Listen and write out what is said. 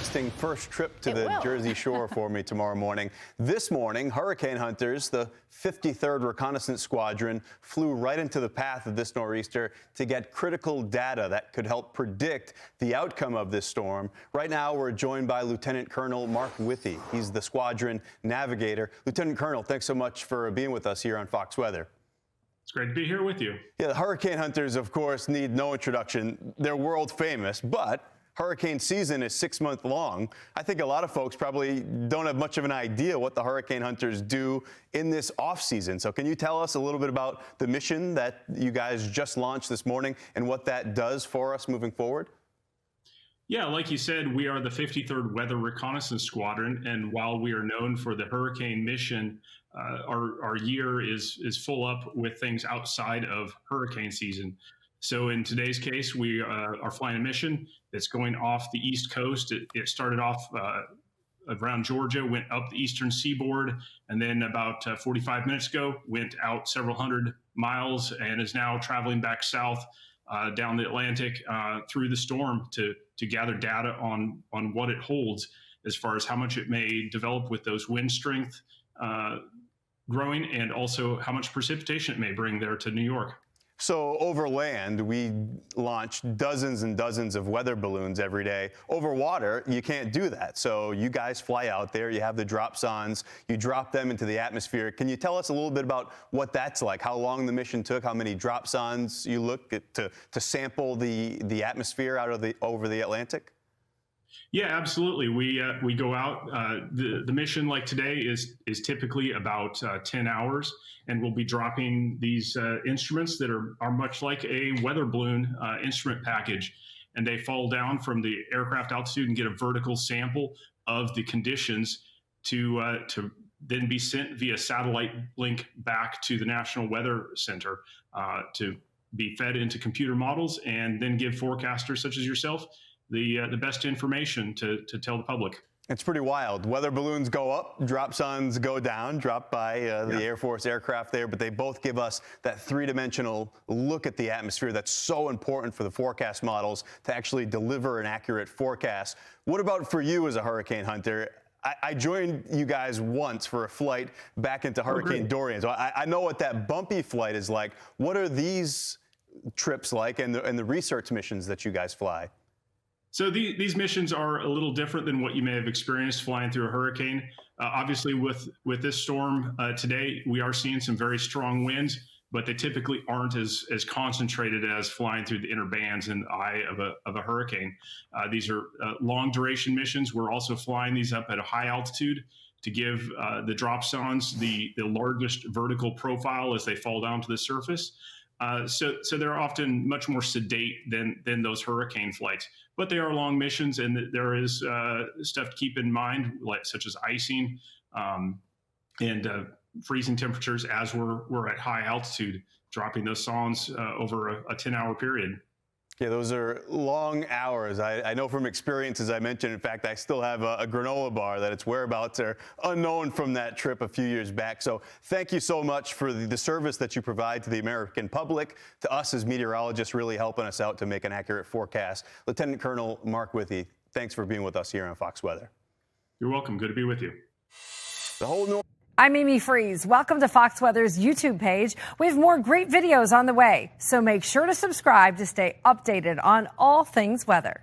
interesting first trip to the Jersey Shore for me tomorrow morning. This morning, hurricane hunters, the 53rd Reconnaissance Squadron, flew right into the path of this nor'easter to get critical data that could help predict the outcome of this storm. Right now, we're joined by Lieutenant Colonel Mark Withee. He's the squadron navigator. Lieutenant Colonel, thanks so much for being with us here on Fox Weather. It's great to be here with you. Yeah, the hurricane hunters, of course, need no introduction. They're world famous, but hurricane season is 6 months long. I think a lot of folks probably don't have much of an idea what the hurricane hunters do in this off season. So can you tell us a little bit about the mission that you guys just launched this morning and what that does for us moving forward? Yeah, like you said, we are the 53rd Weather Reconnaissance Squadron, and while we are known for the hurricane mission, our year is full up with things outside of hurricane season. So in today's case, we are flying a mission that's going off the East Coast. It started off around Georgia, went up the eastern seaboard, and then about 45 minutes ago, went out several hundred miles and is now traveling back south down the Atlantic through the storm to gather data on what it holds as far as how much it may develop with those wind strength growing, and also how much precipitation it may bring there to New York. So over land, we launch dozens and dozens of weather balloons every day. Over water, you can't do that. So you guys fly out there, you have the dropsondes, you drop them into the atmosphere. Can you tell us a little bit about what that's like, how long the mission took, how many dropsondes you look at to sample the atmosphere out of over the Atlantic? Yeah, absolutely. We go out. The mission, like today, is typically about 10 hours, and we'll be dropping these instruments that are much like a weather balloon instrument package, and they fall down from the aircraft altitude and get a vertical sample of the conditions to then be sent via satellite link back to the National Weather Center to be fed into computer models, and then give forecasters such as yourself the best information to tell the public. It's pretty wild. Weather balloons go up, dropsondes go down, dropped by the Air Force aircraft there, but they both give us that three-dimensional look at the atmosphere that's so important for the forecast models to actually deliver an accurate forecast. What about for you as a hurricane hunter? I joined you guys once for a flight back into Hurricane Dorian, so I know what that bumpy flight is like. What are these trips like, and the research missions that you guys fly? So these missions are a little different than what you may have experienced flying through a hurricane. Obviously, with this storm today, we are seeing some very strong winds, but they typically aren't as concentrated as flying through the inner bands in the eye of a hurricane. These are long duration missions. We're also flying these up at a high altitude to give the dropsondes the largest vertical profile as they fall down to the surface. So they're often much more sedate than those hurricane flights, but they are long missions, and there is stuff to keep in mind, such as icing and freezing temperatures as we're at high altitude, dropping those sondes over a 10-hour period. Yeah, those are long hours. I know from experience, as I mentioned. In fact, I still have a granola bar that its whereabouts are unknown from that trip a few years back. So thank you so much for the service that you provide to the American public, to us as meteorologists, really helping us out to make an accurate forecast. Lieutenant Colonel Mark Withee, thanks for being with us here on Fox Weather. You're welcome. Good to be with you. The whole I'm Amy Freeze. Welcome to Fox Weather's YouTube page. We have more great videos on the way, so make sure to subscribe to stay updated on all things weather.